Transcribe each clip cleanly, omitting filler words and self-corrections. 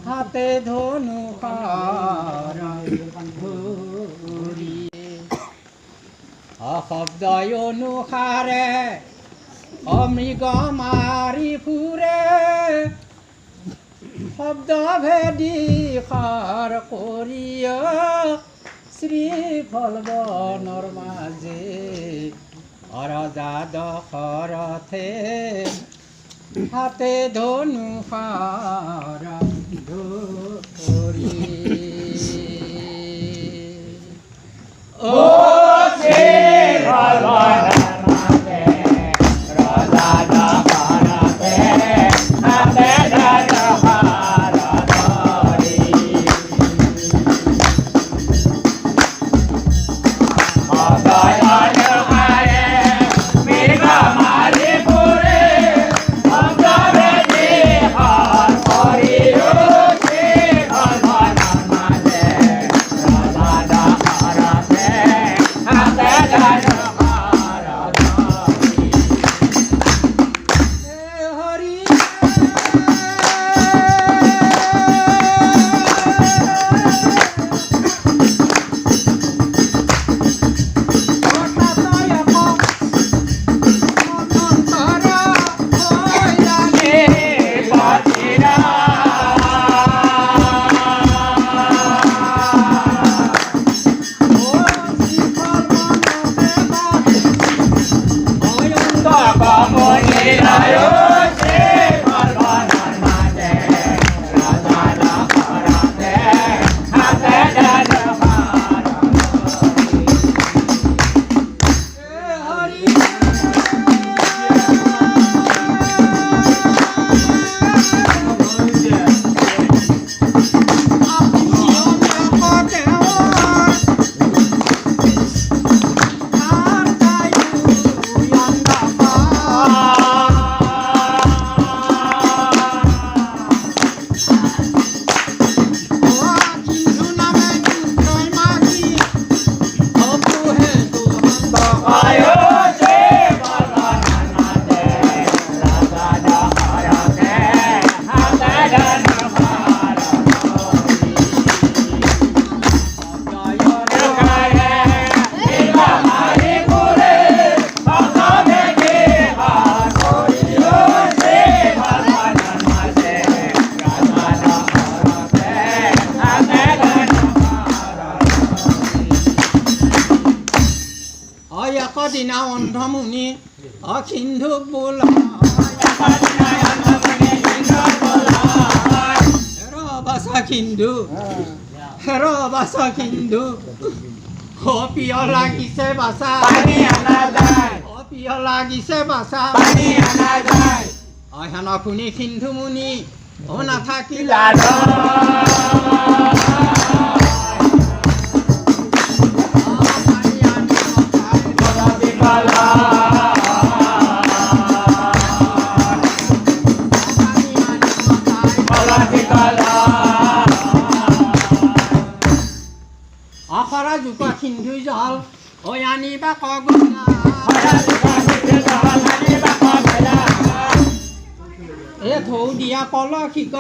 হাতে ধনু ধৰি শব্দয় অনুসাৰে অমৃগ মাৰি ফুৰে শব্দ ভেদি সাৰ কৰিয় শ্ৰীফল বনৰ মাজে ৰজা দশৰথে হাতে ধনু ধৰি ও শ্ৰীফল বনৰ মাজে ৰজা দশৰথে হাতে ধনু ধৰি দিনা অন্ধমুনি অখিন্ধুক বোলা হেৰ বাছা খিন্ধু হেৰ বাছা খিন্ধু অ পিয় লাগিছে বাছা অ পিয় লাগিছে বাছা হেন শুনি খিন্ধু মুনি অ নাথাকিলা আখৰা জোকা সিন্ধু জল ঐ আনিবা কগলা এ থৌ দিয়া কলসিক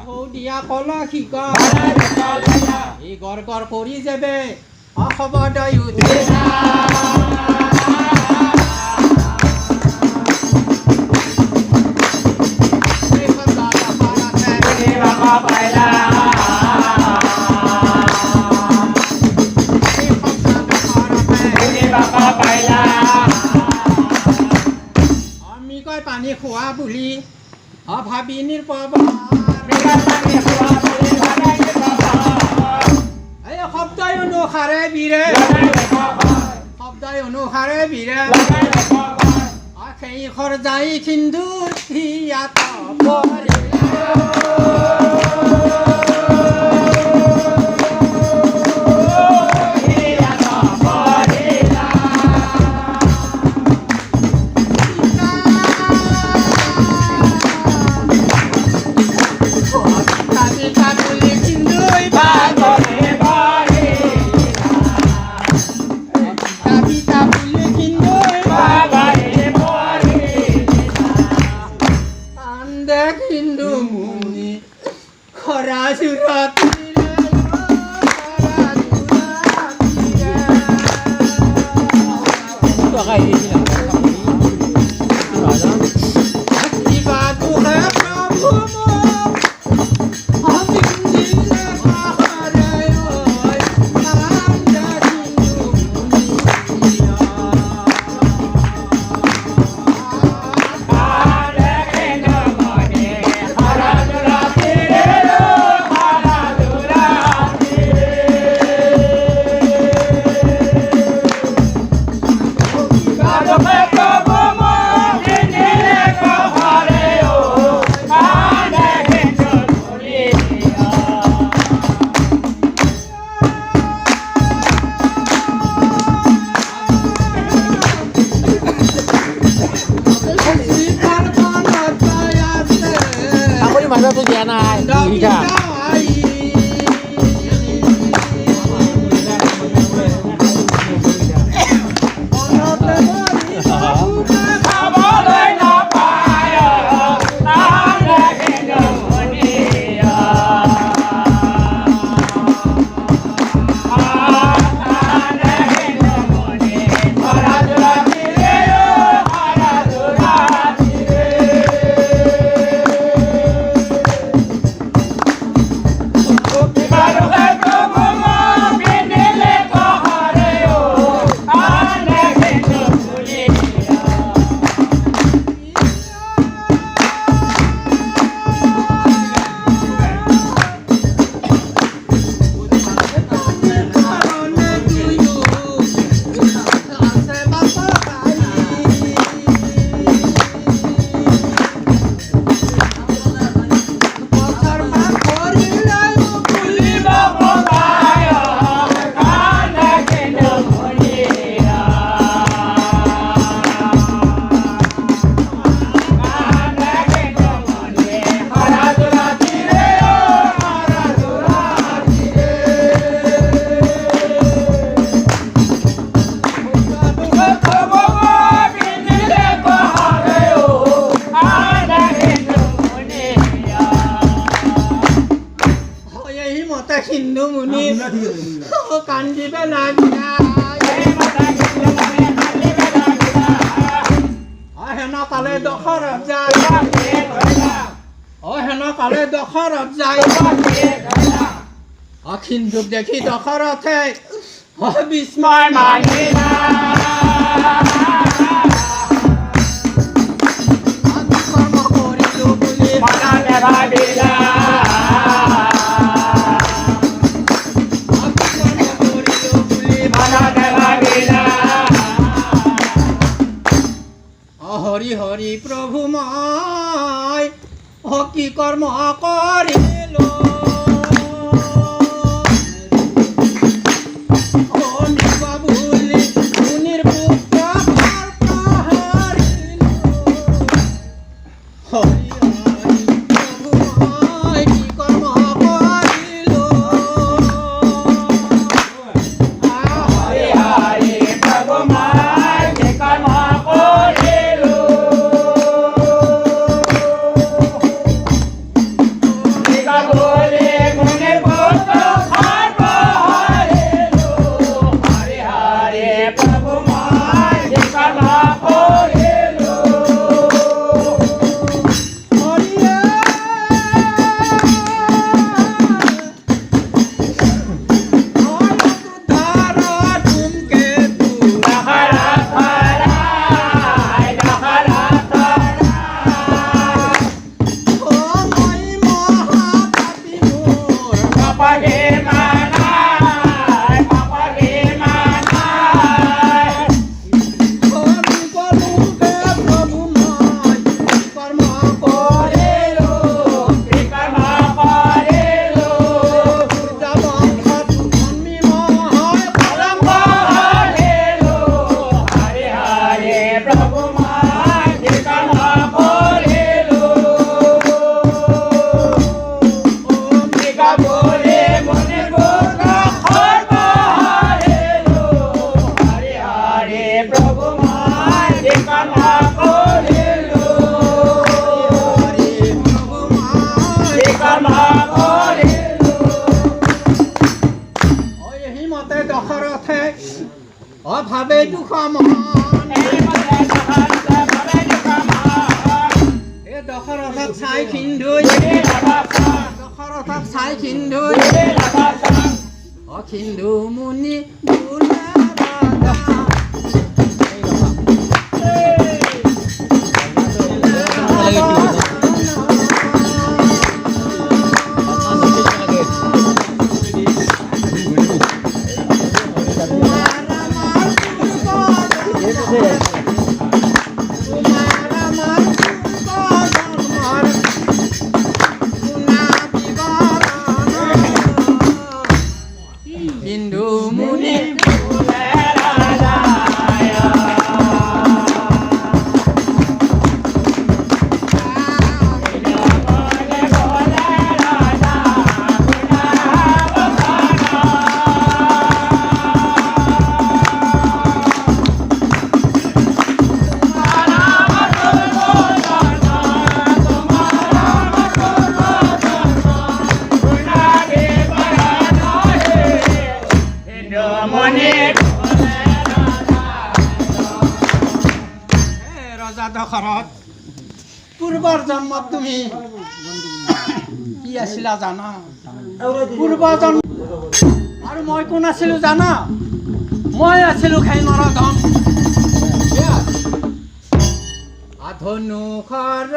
থৌ দিয়া কলসিক এই গৰ গৰ কৰি যাবে অখবদয় উঠে পানী খোৱা বুলি অভাৱী নিৰ্পৱ এই শব্দই অনুসাৰে বীৰে শব্দই অনুসাৰে বীৰে সেই ঘৰ যাই সিন্ধু ইয়াত দেখিন্দু মুনি খরা সুরাতিরে খরা সুরাতিরেตัวใครดีที่ไหนอร่อยแล้ว কিবা তুহে প্রভু আমি দিলে পাহারে ওই কান দেখিন্দু মুনি Ako ni masa tu dia naik. Iya. Hindu muni kanji benagina hena kale dokharab jay hena kale dokharab jay hindu dekhi dokharat hai bismay manina karma kori lobuli manane bhabila Hari Hari প্রভু মাই কি কর্ম করিল বাবুলি মুনির পুত্র হারিল হরি হরি প্রভু মাই কি কর্ম করিল হরি হরি প্রভু মাই কি কর্ম Gole ভাবে দুখ মহান এ দশৰথক চাই সিন্ধুই দশৰথক চাই সিন্ধুই সিন্ধু মুনি বোলে ৰাজা হিন্দু মুনি ৰজা দশৰথ পূৰ্বৰ জন্মত তুমি কি আছিলা জানা পূৰ্ব জন্ম আৰু মই কোন আছিলো জানা মই আছিলো খেঙৰধন ধনুষৰ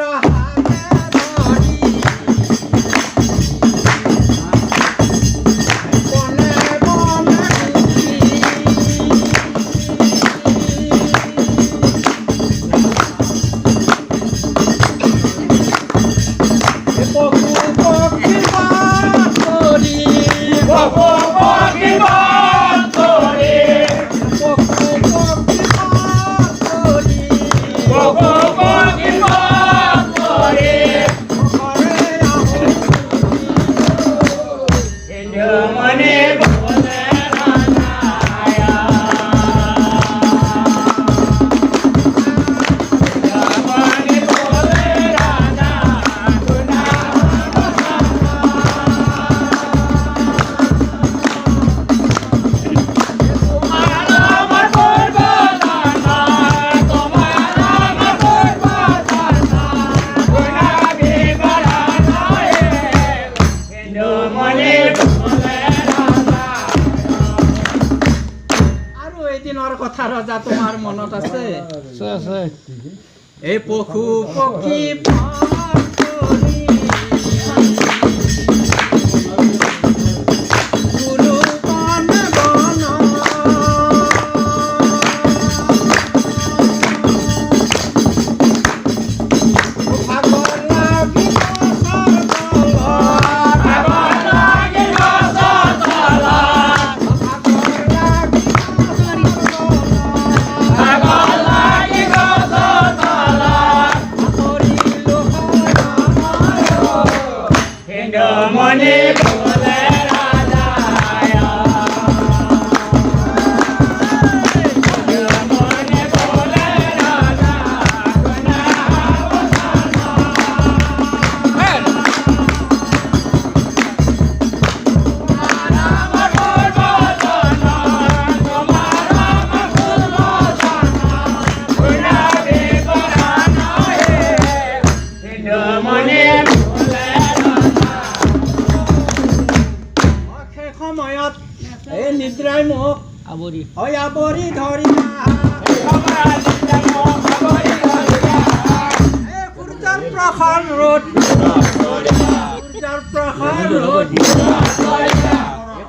কথা ৰজা তোমাৰ মনত আছে এই পশু পক্ষী সময়ত এই নিদ্ৰাই মোক আৱৰি ধৰি সূৰ্যৰ প্ৰখৰ ৰ'দ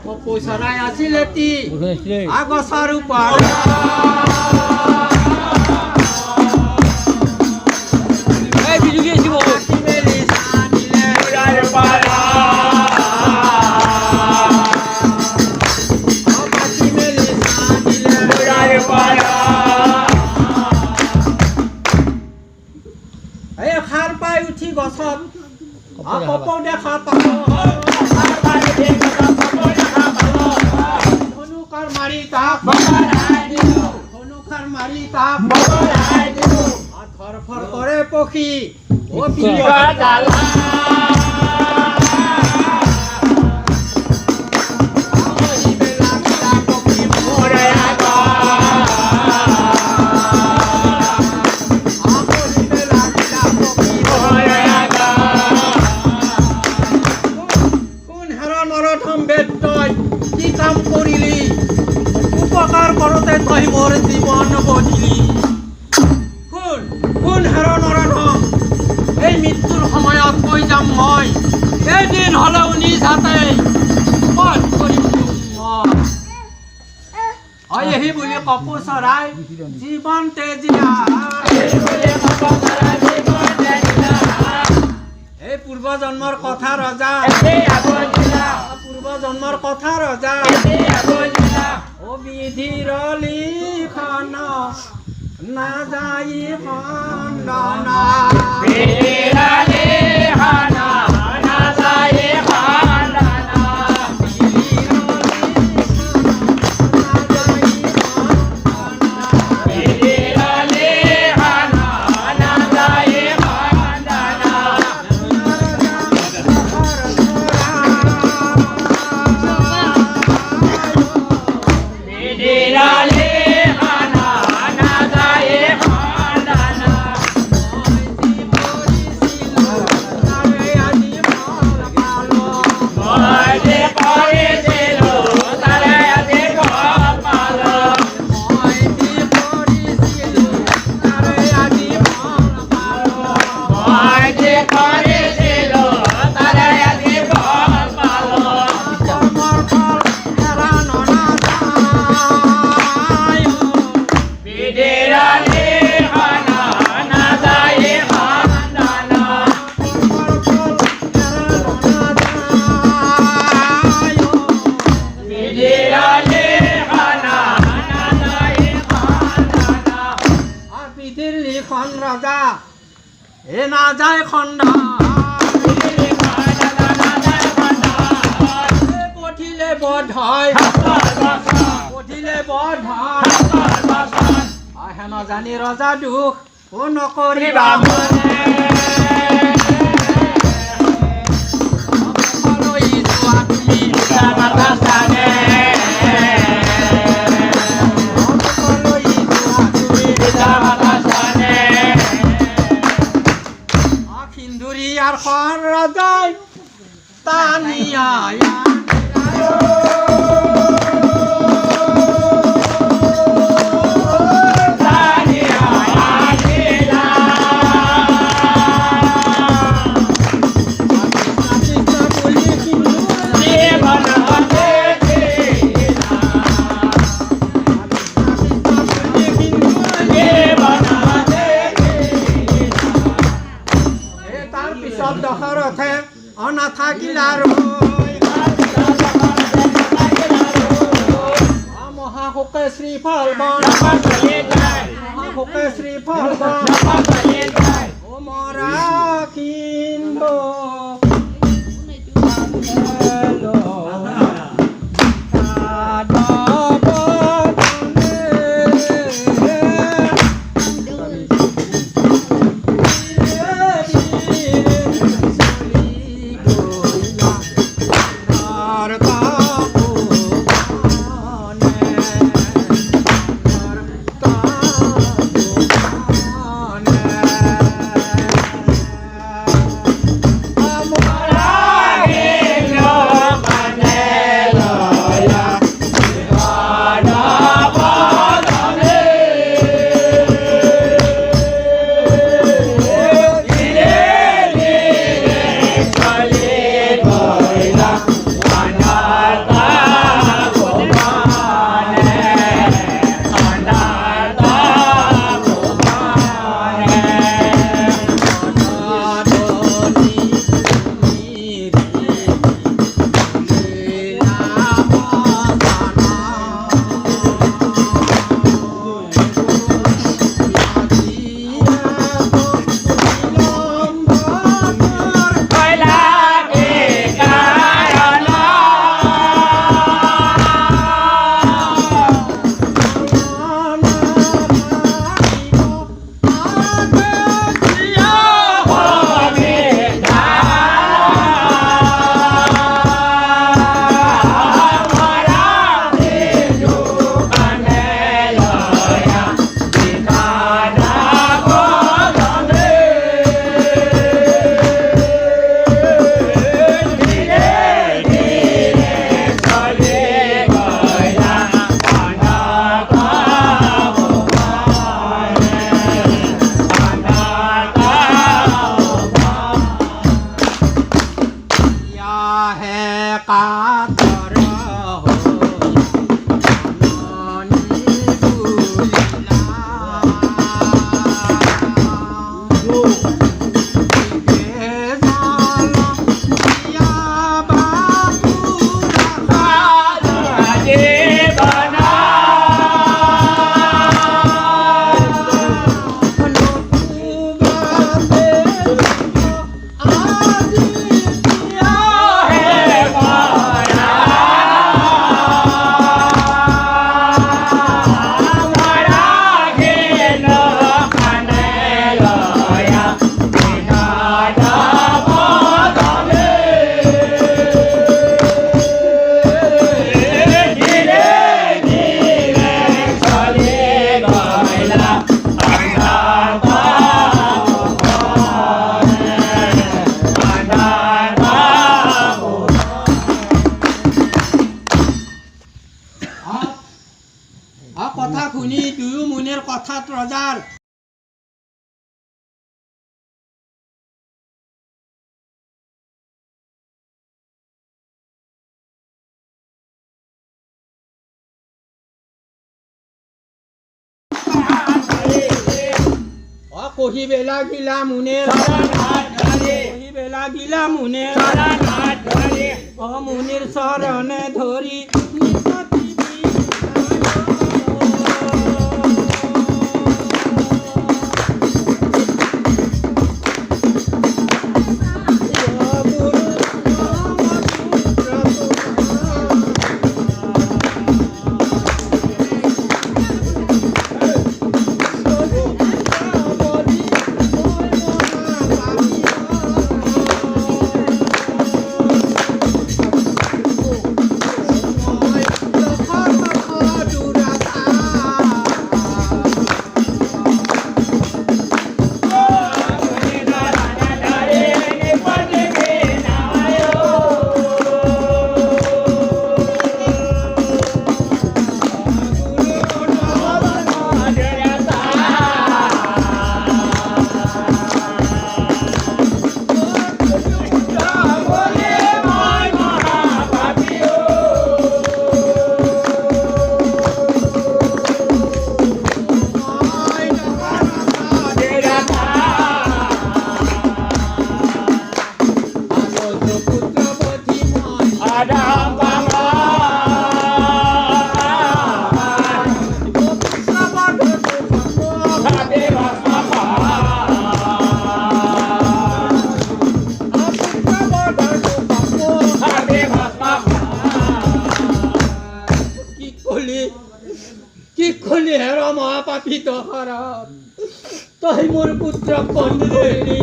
কপৌ চৰাই আছিল এটি আগছৰ ওপৰত খাৰ পাই উঠি গছত কপৌ দেখা পালো ধনুকাৰ মাৰি তাক ধৰফৰ কৰে পক্ষী মই এদিন হলেও নিজাতে বধ কৰিম মই এই বুলি কপু চৰাই জীৱন তেজীয়া এই পূৰ্ব জন্মৰ কথা ৰজা পূৰ্ব জন্মৰ কথা ৰজা ও বিধিৰ লিখন নাযায় খণ্ডনা ৰজা এ নাযায় খণ্ডা পঠিলে বধ হয় পঠিলে বধ হয় আহে নজানি ৰজা দুখ ও নকৰিবা সিন্দুৰিয়াৰ খৰ ৰাজায় তানিয়া দশৰথে অনাথাকিলা মহাশোকে শ্ৰীফল বন মহাশোকে শ্ৰীফল বন ও মৰা কিন্দ পাতৰ জননী বুলিলা কথা শুনি দুয়ো মুনিৰ কথাত ৰজাৰ কহিবেলা গিলা মুনিৰ কহিবেলা গিলা মুনিৰ মুনিৰ চৰণে ধৰি কি কলি হেৰ মহাপাপী তহৰত তই মোৰ পুত্ৰক বন্দী কৰিলি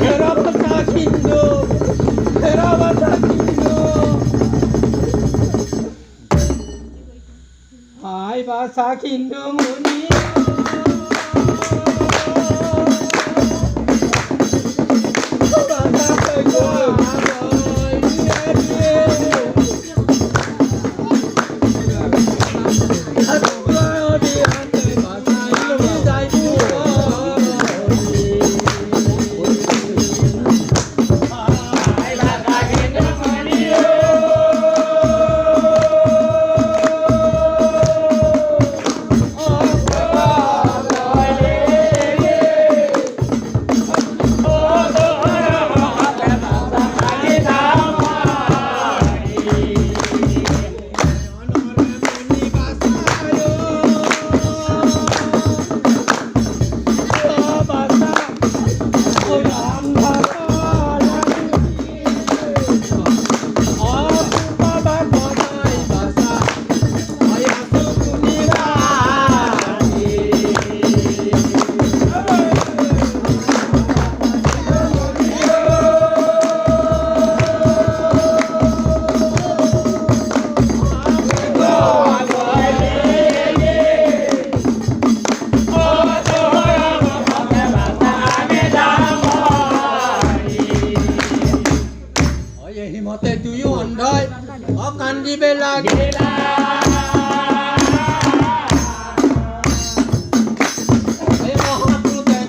হেৰ বাচা সিন্ধু হাই বাচা সিন্ধু মুনি মতে দুয়ো অন্ধই কান্দিবে লাগিলা মহাপুতে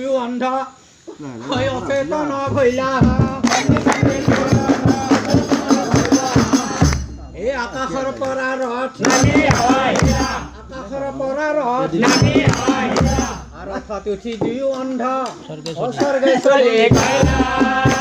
দুয়ো অন্ধ হৈ অচেতন ভৈলা এই আকাশৰ পৰা ৰথ আকাশৰ পৰা ৰথ ৰথত উঠি দুয়ো অন্ধ স্বৰ্গে চলি